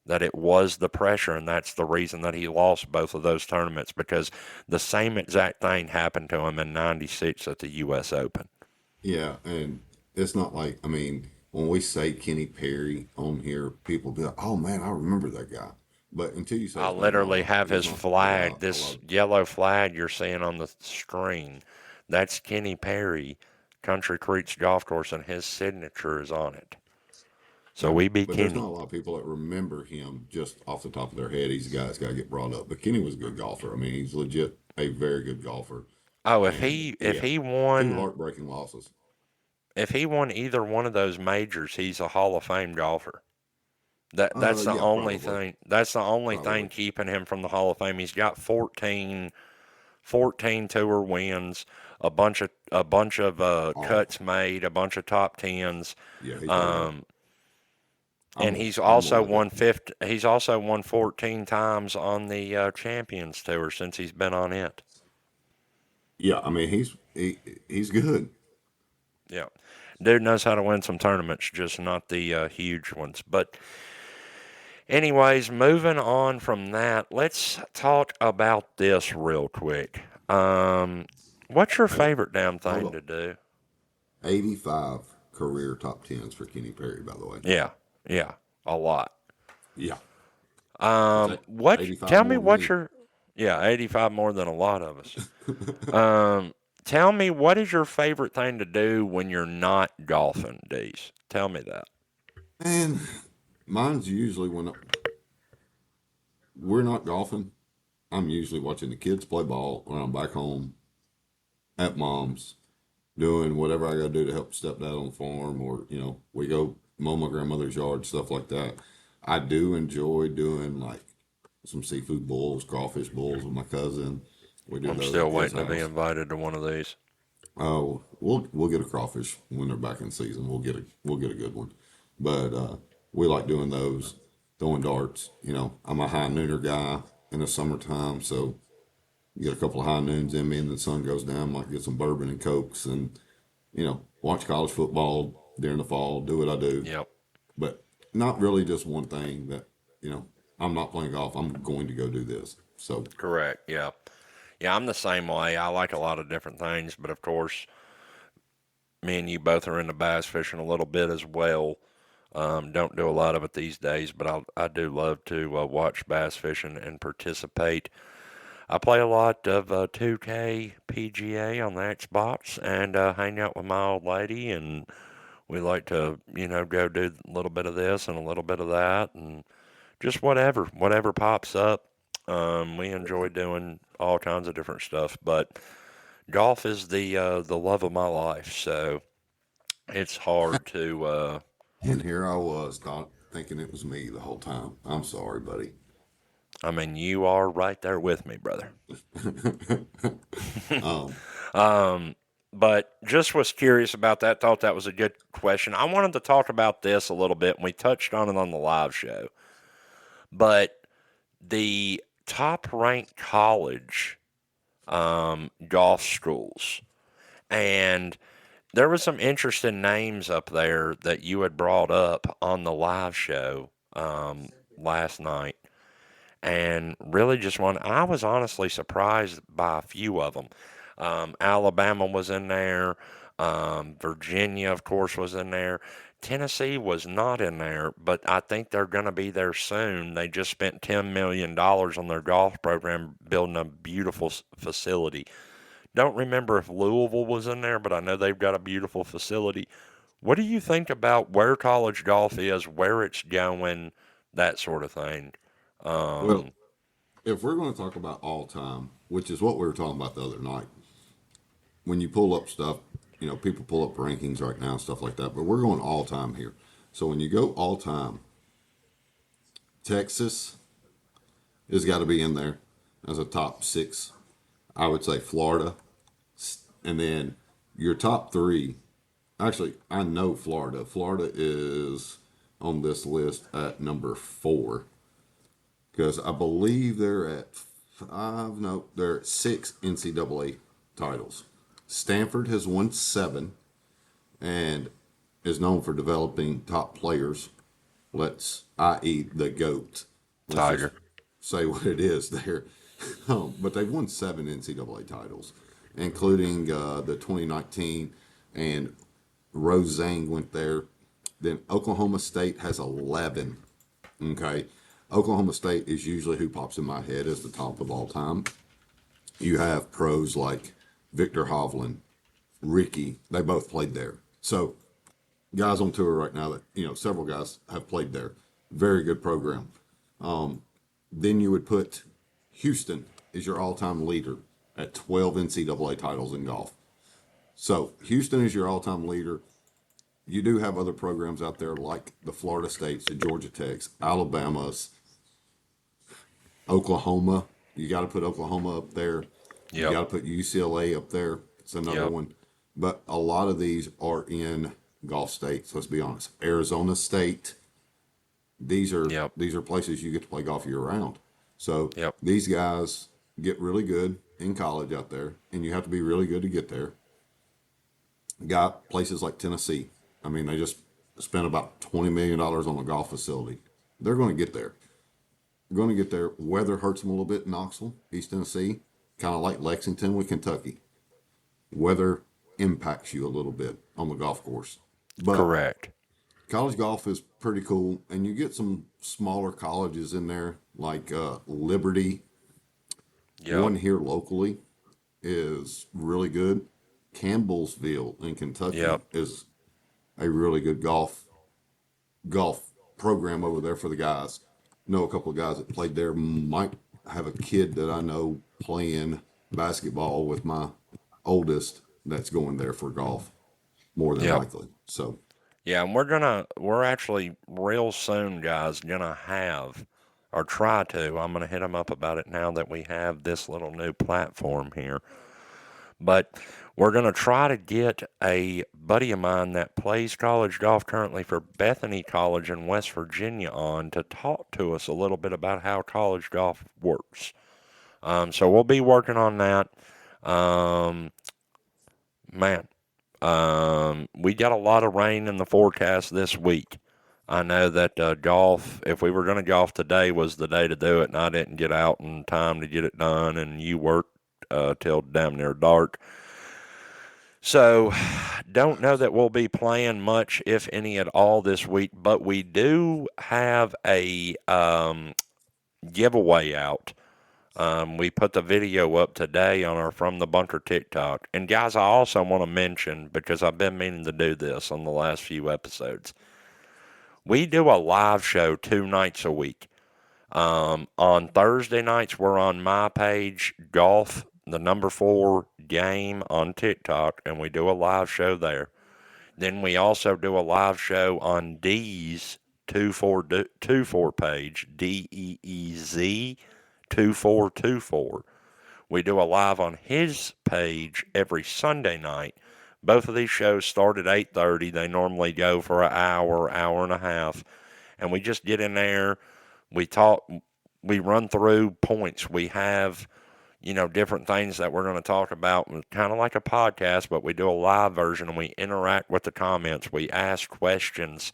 That it was the pressure, and that's the reason that he lost both of those tournaments because the same exact thing happened to him in '96 at the U.S. Open. Yeah, and it's not like, I mean, when we say Kenny Perry on here, people be like, "Oh man, I remember that guy." But until you say I his name out literally loud, have it's his not flag, a this lot. yellow flag you're seeing on the screen. That's Kenny Perry, Country Creeks Golf Course, and his signature is on it. So Yeah, we beat but there's not Kenny. a lot of people that remember him just off the top of their head. He's a guy that's got to get brought up. But Kenny was a good golfer. I mean, he's legit a very good golfer, Oh, if and he he if had he two won heartbreaking losses. if he won either one of those majors, he's a Hall of Fame golfer. That's the Yeah, only probably, thing. That's the only thing probably. keeping him from the Hall of Fame. He's got 14 tour wins, a bunch of Oh, cuts made, a bunch of top tens. yeah, he's got a lot. Um, and I'm gonna look at. He's also won 14 times on the Champions Tour since he's been on it. Yeah, I mean, he's good. Yeah, dude knows how to win some tournaments, just not the huge ones. But anyways, moving on from that, let's talk about this real quick. What's your Hey, favorite damn hold thing up. to do? 85 career top tens for Kenny Perry, by the way. Yeah, yeah, a lot. Yeah, that's What? 85 Tell me more than what me. your, yeah, 85 more than a lot of us. Um, Tell me what is your favorite thing to do when you're not golfing, Dees? Tell me that. And mine's usually when we're not golfing. I'm usually watching the kids play ball when I'm back home at mom's, doing whatever I got to do to help stepdad on the farm, or we go mow my grandmother's yard, stuff like that. I do enjoy doing like some seafood bowls, crawfish bowls with my cousin. We do I'm those still at his waiting to be house. invited to one of these. Oh, we'll get a crawfish when they're back in season. We'll get a good one. But we like doing those, throwing darts. I'm a high nooner guy in the summertime, so get a couple of high noons in me, and the sun goes down. Like get some bourbon and cokes, and watch college football during the fall. Do what I do, Yep, but not really just one thing. That you know, I'm not playing golf. I'm going to go do this. So correct. Yeah. Yeah, I'm the same way. I like a lot of different things, but of course, me and you both are into bass fishing a little bit as well. Don't do a lot of it these days, but I do love to watch bass fishing and participate. I play a lot of 2K PGA on the Xbox and hang out with my old lady, and we like to, go do a little bit of this and a little bit of that, and just whatever pops up. We enjoy doing all kinds of different stuff, but golf is the love of my life, so it's hard to. and here I was, thought thinking it was me the whole time. I'm sorry, buddy. I mean, you are right there with me, brother. um, um, but just was curious about that. Thought that was a good question. I wanted to talk about this a little bit, and we touched on it on the live show. But the top ranked college golf schools. And there was some interesting names up there that you had brought up on the live show last night. And really just one, I was honestly surprised by a few of them. Alabama was in there. Virginia, of course, was in there. Tennessee was not in there, but I think they're going to be there soon. They just spent $10 million on their golf program building a beautiful facility. Don't remember if Louisville was in there, but I know they've got a beautiful facility. What do you think about where college golf is, where it's going, that sort of thing? Well, Um, if we're going to talk about all time, which is what we were talking about the other night, when you pull up stuff, people pull up rankings right now and stuff like that, but we're going all time here. So when you go all time, Texas has got to be in there as a top six. I would say Florida, and then your top three. Actually, I know Florida. Florida is on this list at number 4 because I believe they're at 5. No, they're at 6 NCAA titles. Stanford has won 7 and is known for developing top players. I.e., the GOAT. Let's just Tiger. say what it is there. But they've won 7 NCAA titles, including the 2019, and Rose Zhang went there. Then Oklahoma State has 11. Okay. Oklahoma State is usually who pops in my head as the top of all time. You have pros like Victor Hovland, Ricky. They both played there. So guys on tour right now that, several guys have played there. Very good program. Then you would put Houston is your all-time leader at 12 NCAA titles in golf. So Houston is your all-time leader. You do have other programs out there like the Florida States, the Georgia Techs, Alabama's, Oklahoma. You got to put Oklahoma up there. You Yep. got to put UCLA up there. It's another Yep. one. But a lot of these are in Gulf states. Let's be honest. Arizona State. These are Yep. these are places you get to play golf year round. So Yep. these guys get really good in college out there, and you have to be really good to get there. Got places like Tennessee. I mean, they just spent about $20 million on a golf facility. They're going to get there. They're going to get there. Weather hurts them a little bit in Knoxville, East Tennessee, kind of like Lexington with Kentucky. Weather impacts you a little bit on the golf course. But Correct. college golf is pretty cool, and you get some smaller colleges in there, like Liberty. Yep. One here locally is really good. Campbellsville in Kentucky Yep. is a really good golf program over there for the guys. Know a couple of guys that played there. Might have a kid that I know playing basketball with my oldest that's going there for golf more than Yep. likely. So Yeah, and we're actually real soon, guys, gonna have, or try to, I'm gonna hit them up about it now that we have this little new platform here. But we're gonna try to get a buddy of mine that plays college golf currently for Bethany College in West Virginia on to talk to us a little bit about how college golf works. So we'll be working on that. Um, man, we got a lot of rain in the forecast this week. I know that golf, if we were going to golf today, was the day to do it, and I didn't get out in time to get it done, and you worked till damn near dark. So, don't know that we'll be playing much, if any at all, this week, but we do have a giveaway out. We put the video up today on our From the Bunker TikTok. And guys, I also want to mention, because I've been meaning to do this on the last few episodes, we do a live show 2 nights a week. On Thursday nights, we're on my page, Golf, the number 4 game on TikTok, and we do a live show there. Then we also do a live show on Dee's 2424 page, DEEZ 2424. We do a live on his page every Sunday night. Both of these shows start at 8:30. They normally go for an hour, hour and a half, and we just get in there. We talk. we run through points. We have, different things that we're going to talk about, kind of like a podcast, but we do a live version and we interact with the comments. We ask questions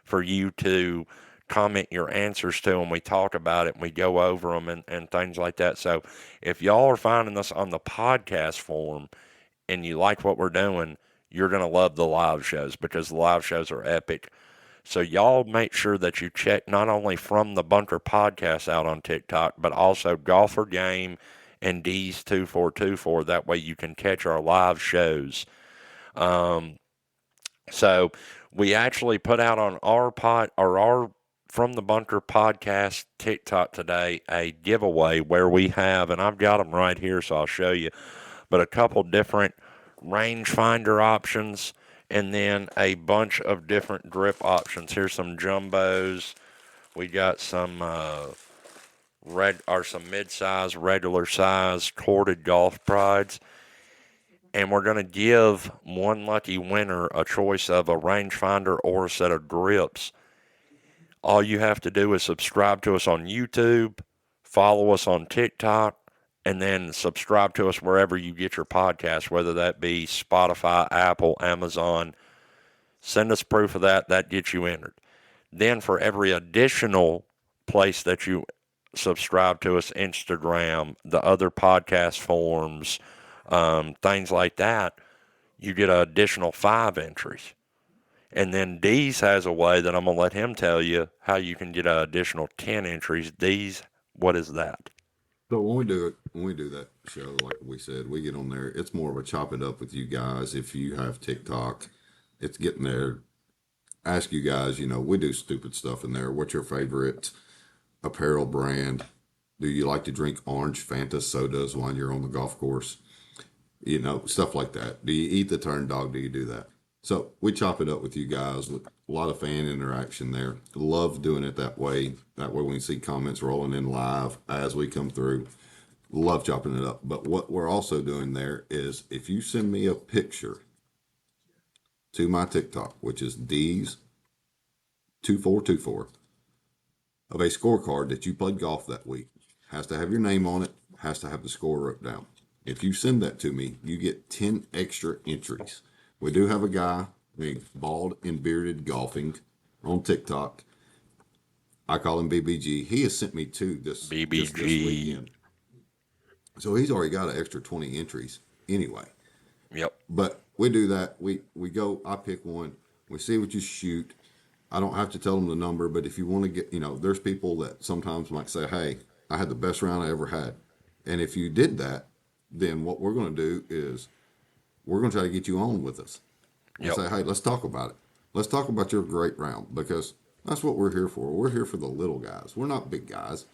for you to comment your answers to, and we talk about it and we go over them and things like that. So if y'all are finding us on the podcast form and you like what we're doing, you're going to love the live shows because the live shows are epic. So y'all make sure that you check not only From the Bunker podcast out on TikTok, but also Golfer Game and D's 2424. That way you can catch our live shows. Um, so we actually put out on our From the Bunker podcast TikTok today a giveaway where we have, and I've got them right here, so I'll show you, but a couple different rangefinder options and then a bunch of different grip options. Here's some jumbos. We got some some mid-size, regular size corded golf prides, and we're going to give one lucky winner a choice of a rangefinder or a set of grips. All you have to do is subscribe to us on YouTube, follow us on TikTok, and then subscribe to us wherever you get your podcast, whether that be Spotify, Apple, Amazon. Send us proof of that. That gets you entered. Then for every additional place that you subscribe to us, Instagram, the other podcast forms, things like that, you get an additional 5 entries. And then Dees has a way that I'm going to let him tell you how you can get an additional 10 entries. Dees, what is that? So when we do that show, like we said, we get on there. It's more of a chop it up with you guys. If you have TikTok, it's getting there. Ask you guys, we do stupid stuff in there. What's your favorite apparel brand? Do you like to drink orange Fanta sodas while you're on the golf course? Stuff like that. Do you eat the turn dog? Do you do that? So we chop it up with you guys with a lot of fan interaction there. Love doing it that way. That way we can see comments rolling in live as we come through. Love chopping it up. But what we're also doing there is if you send me a picture to my TikTok, which is D's 2424, of a scorecard that you played golf that week, has to have your name on it, has to have the score wrote down. If you send that to me, you get 10 extra entries. We do have a guy named Bald and Bearded Golfing on TikTok. I call him BBG. He has sent me two just this BBG. weekend. So he's already got an extra 20 entries anyway. Yep. But we do that. We go, I pick one. We see what you shoot. I don't have to tell them the number, but if you want to get, there's people that sometimes might say, hey, I had the best round I ever had. And if you did that, then what we're going to do is we're going to try to get you on with us and Yep. say, hey, let's talk about it. Let's talk about your great round because that's what we're here for. We're here for the little guys. We're not big guys.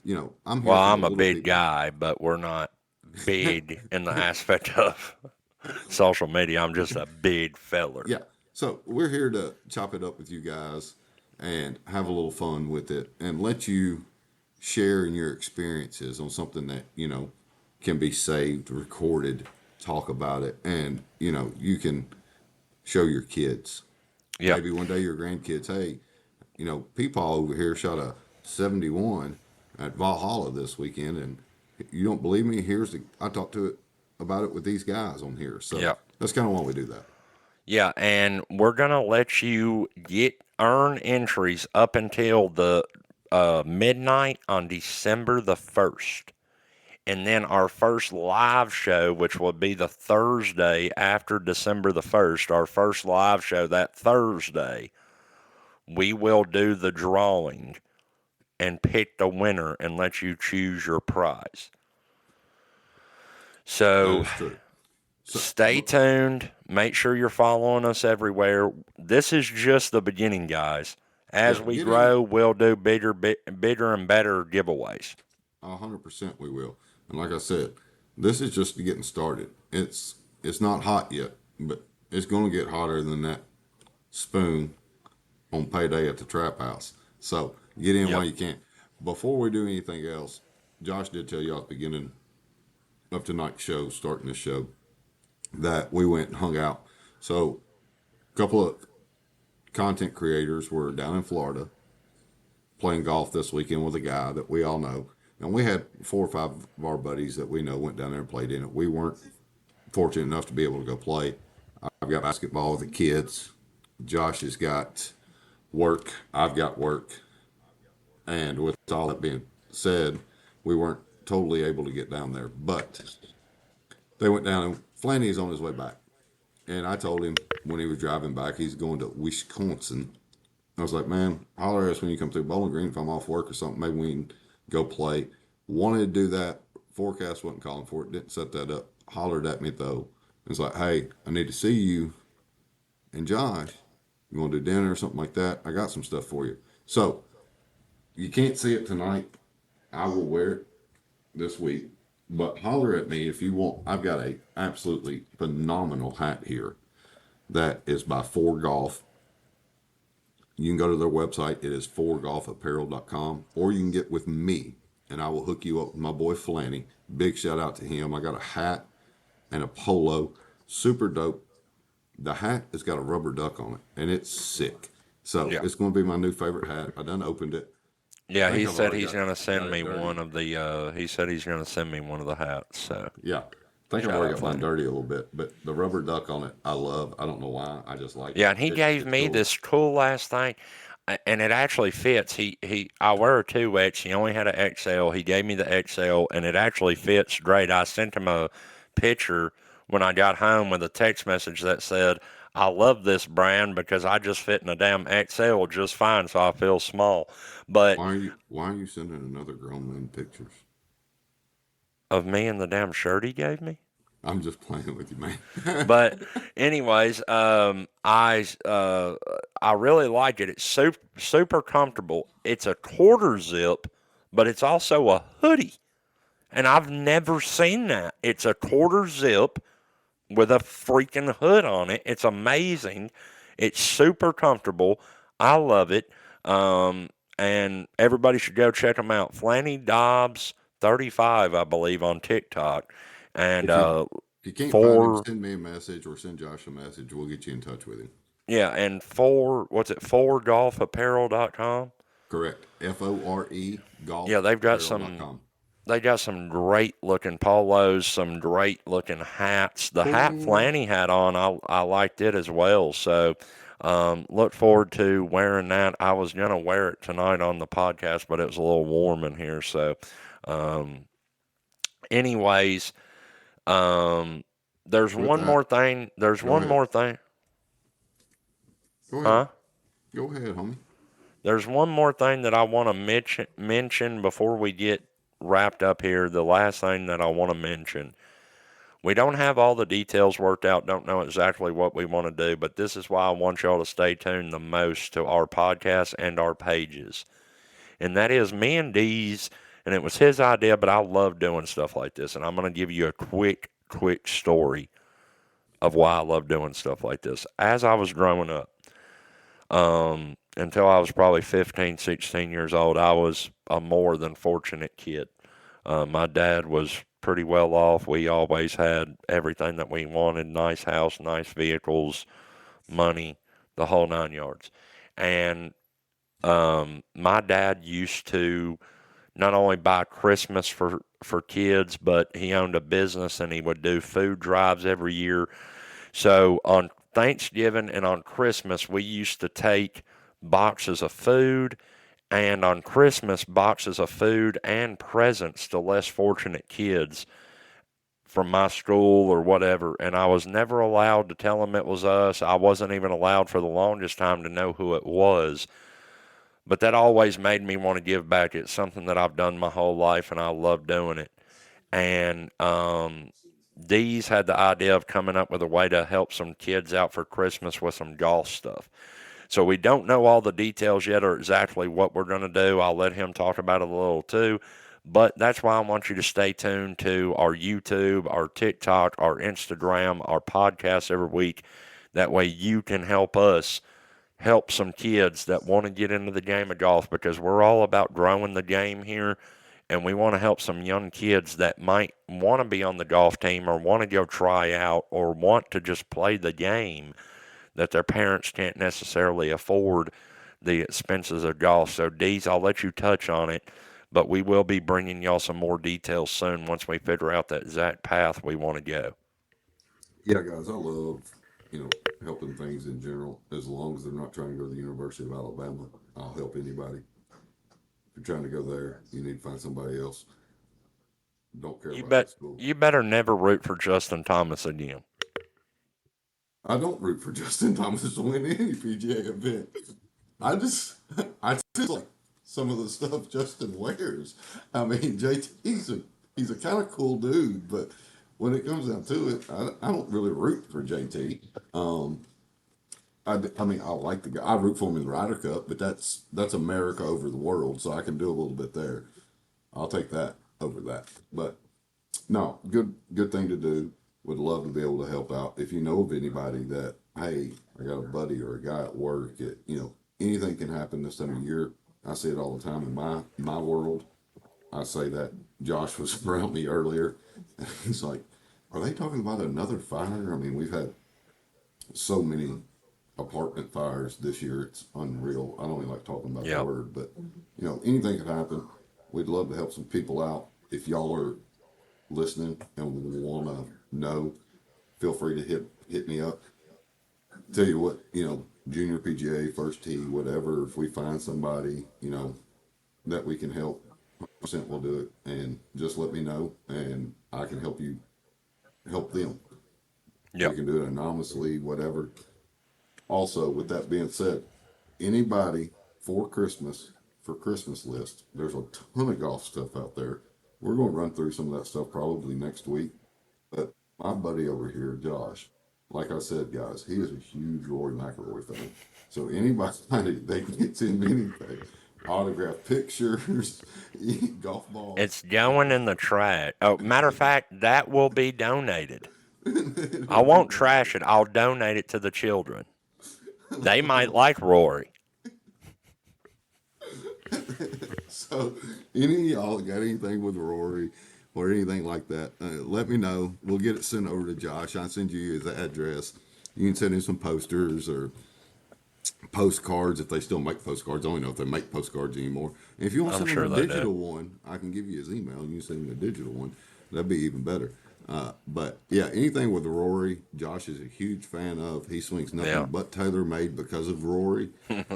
I'm Well, here for the I'm a little big people. guy, but we're not big in the aspect of social media. I'm just a big feller. Yeah. So we're here to chop it up with you guys and have a little fun with it and let you share in your experiences on something that, can be saved, recorded, talk about it, and, you can show your kids. Yep. Maybe one day your grandkids, hey, Peepaw over here shot a 71 at Valhalla this weekend, and you don't believe me? I talked to it about it with these guys on here. So Yep. that's kind of why we do that. Yeah, and we're gonna let you earn entries up until the midnight on December the 1st. And then our first live show, which will be the Thursday after December the 1st, our first live show that Thursday, we will do the drawing and pick the winner and let you choose your prize. That So is true. So, stay tuned. Make sure you're following us everywhere. This is just the beginning, guys. As yeah, we get in it. grow, we'll do bigger and better giveaways. 100% we will. And like I said, this is just getting started. It's not hot yet, but it's going to get hotter than that spoon on payday at the trap house. So get in while Yep. you can. Before we do anything else, Josh did tell you at the beginning of tonight's show, starting the show, that we went and hung out. So a couple of content creators were down in Florida playing golf this weekend with a guy that we all know. And we had 4 or 5 of our buddies that we know went down there and played in it. We weren't fortunate enough to be able to go play. I've got basketball with the kids. Josh has got work. I've got work. And with all that being said, we weren't totally able to get down there. But they went down, and Flanny's on his way back. And I told him when he was driving back, he's going to Wisconsin. I was like, man, holler at us when you come through Bowling Green if I'm off work or something. Maybe we can go play. Wanted to do that. Forecast wasn't calling for it. Didn't set that up. Hollered at me though. It's like, hey, I need to see you and Josh. You want to do dinner or something like that? I got some stuff for you. So you can't see it tonight. I will wear it this week. But holler at me if you want. I've got a absolutely phenomenal hat here that is by 4Golf. You can go to their website. It is 4golfapparel.com, or you can get with me, and I will hook you up with my boy Flanny. Big shout out to him. I got a hat and a polo, super dope. The hat has got a rubber duck on it, and it's sick. So Yeah. it's going to be my new favorite hat. I done opened it. Yeah, I think he I've said already he's gonna got send me it dirty. one of the. He said he's gonna send me one of the hats. So Yeah, I think I've shout already out, got mine Flanny. dirty a little bit, but the rubber duck on it, I love. I don't know why. I just like Yeah, it. and he It's gave it's me cool. this cool last thing, and it actually fits. I wear a 2X. He only had an XL. He gave me the XL, and it actually fits great. I sent him a picture when I got home with a text message that said, "I love this brand because I just fit in a damn XL just fine, so I feel small." But Why are you sending another grown man pictures? of me and the damn shirt he gave me. I'm just playing with you, man. But anyways, I really like it. It's super comfortable. It's a quarter zip, but it's also a hoodie, and I've never seen that. It's a quarter zip with a freaking hood on it. It's amazing. It's super comfortable. I love it. Um, and everybody should go check them out. Flanny Dobbs 35, I believe, on TikTok, and if you if you can't find him, four. send me a message or send Josh a message. We'll get you in touch with him. Yeah, and what's it, 4golfapparel.com? Correct. FORE Yeah, golfapparel.com. they got some great looking polos, some great looking hats. The hat Four. Flanny had on, I liked it as well. So look forward to wearing that. I was gonna wear it tonight on the podcast, but it was a little warm in here. So um, anyways, um, there's With one that, more thing. There's go one ahead. more thing. Go ahead. Huh? Go ahead, homie. There's one more thing that I want to mention before we get wrapped up here. The last thing that I want to mention. We don't have all the details worked out, don't know exactly what we want to do, but this is why I want y'all to stay tuned the most to our podcast and our pages. And that is me and Dee's, and it was his idea, but I love doing stuff like this. And I'm going to give you a quick story of why I love doing stuff like this. As I was growing up, until I was probably 15, 16 years old, I was a more than fortunate kid. My dad was pretty well off. We always had everything that we wanted: nice house, nice vehicles, money, the whole 9 yards. And my dad used to not only buy Christmas for kids, but he owned a business and he would do food drives every year. So on Thanksgiving and on Christmas, we used to take boxes of food, and on Christmas, boxes of food and presents to less fortunate kids from my school or whatever. And I was never allowed to tell them it was us. I wasn't even allowed for the longest time to know who it was. But that always made me want to give back. It's something that I've done my whole life, and I love doing it. And Dee's had the idea of coming up with a way to help some kids out for Christmas with some golf stuff. So we don't know all the details yet or exactly what we're going to do. I'll let him talk about it a little too. But that's why I want you to stay tuned to our YouTube, our TikTok, our Instagram, our podcast every week. That way you can help us help some kids that want to get into the game of golf, because we're all about growing the game here, and we want to help some young kids that might want to be on the golf team or want to go try out or want to just play the game that their parents can't necessarily afford the expenses of golf. So, Dees, I'll let you touch on it, but we will be bringing y'all some more details soon once we figure out the exact path we want to go. Yeah, guys, I love, helping things in general. As long as they're not trying to go to the University of Alabama, I'll help anybody. If you're trying to go there, you need to find somebody else. Don't care You about that bet. school. You better never root for Justin Thomas again. I don't root for Justin Thomas to win any PGA event. I just, I just like some of the stuff Justin wears. I mean, he's a kind of cool dude, but when it comes down to it, I don't really root for JT. I mean, I like the guy. I root for him in the Ryder Cup, but that's America over the world, so I can do a little bit there. I'll take that over that. But no, good thing to do. Would love to be able to help out. If you know of anybody that, hey, I got a buddy or a guy at work, anything can happen this time of year. I see it all the time in my world. I say that Josh was around me earlier. He's like, are they talking about another fire? I mean, we've had so many apartment fires this year. It's unreal. I don't even like talking about the Yep. word, but anything could happen. We'd love to help some people out. If y'all are listening and want to know, feel free to hit me up. Tell you what, junior PGA, first tee, whatever. If we find somebody, that we can help, 100% we'll do it. And just let me know, and I can help you help them. We Yep. can do it anonymously, whatever. Also, with that being said, anybody for Christmas list, there's a ton of golf stuff out there. We're going to run through some of that stuff probably next week. But my buddy over here, Josh, like I said, guys, he is a huge Rory McIlroy fan. So anybody that gets him anything, autograph pictures, golf balls, It's going in the trash. Oh, matter of fact, that will be donated. I it'll be won't donated. trash it. I'll donate it to the children. They might like Rory. So, any of y'all got anything with Rory or anything like that, let me know. We'll get it sent over to Josh. I'll send you his address. You can send him some posters or postcards if they still make postcards. I don't know if they make postcards anymore. And if you want to I'm send him sure a they do. digital one, I can give you his email and you can send him a digital one. That'd be even better. But yeah, anything with Rory, Josh is a huge fan of. He swings nothing Yeah. but tailor made because of Rory.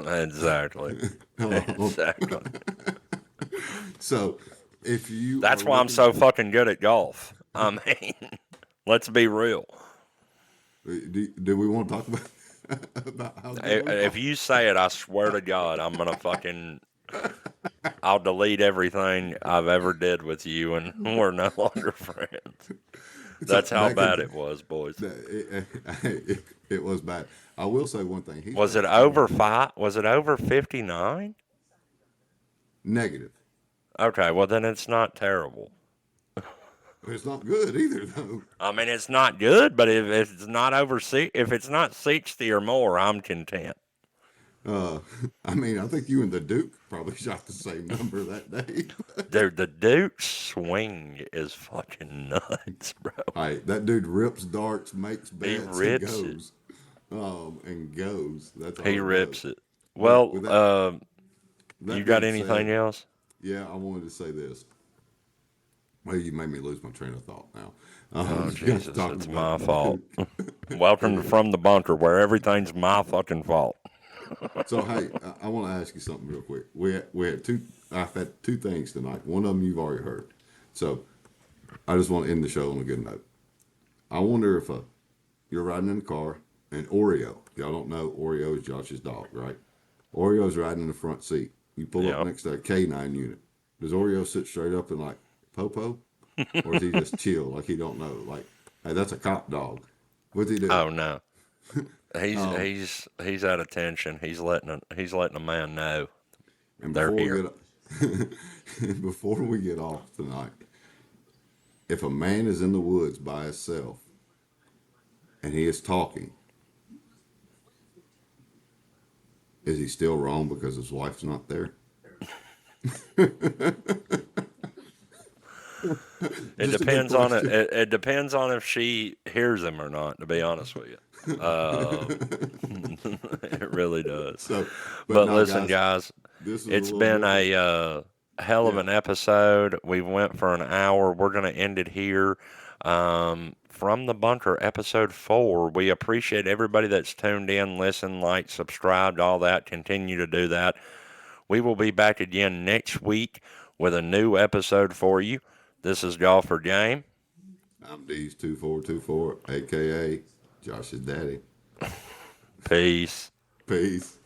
Exactly. Um, Exactly. so if you are That's why I'm looking, so fucking good at golf. I mean, let's be real. do we want to talk about about how good we If are? you say it, I swear to God, I'm gonna fucking. I'll delete everything I've ever did with you, and we're no longer friends. So That's how back in bad it was, boys. it was bad. I will say one thing. He's Was got it a ton over five? Was it over 59? negative. Okay, well then it's not terrible. It's not good either, though. I mean, it's not good, but if it's not over, if it's not 60 or more, I'm content. Uh, I mean, I think you and the Duke probably shot the same number that day. Dude, the Duke swing is fucking nuts, bro. Hey, that dude rips darts, makes He bets, and rips it. goes. And goes. That's He all it does. rips it. But Well, with that you that got being anything said, else? yeah, I wanted to say this. Well, you made me lose my train of thought now. Oh, You guys Jesus, talking it's about my the fault. Duke. It Welcome to is. From the Bunker, where everything's my fucking fault. So hey, I want to ask you something real quick. We had two. I've had two things tonight. One of them you've already heard. So I just want to end the show on a good note. I wonder if you're riding in the car and Oreo. Y'all don't know Oreo is Josh's dog, right? Oreo's riding in the front seat. You pull up Yep. next to a K9 unit. Does Oreo sit straight up and like popo, or does he just chill like he don't know? Like, hey, that's a cop dog. What's he do? Oh no, he's Um, he's he's at attention. He's letting a man know and they're before we here. get before we get off tonight, if a man is in the woods by himself and he is talking, is he still wrong because his wife's not there? It Just a good depends on it. question. It depends on if she hears him or not. To be honest with you, it really does. So, but But no, listen, guys, guys, this is a it's little been different. a hell of Yeah, an episode. We went for an hour. We're gonna end it here. From the bunker, episode 4. We appreciate everybody that's tuned in, listened, liked, subscribed, all that. Continue to do that. We will be back again next week with a new episode for you. This is Golfer Game. I'm D's2424, aka Josh's daddy. Peace. Peace.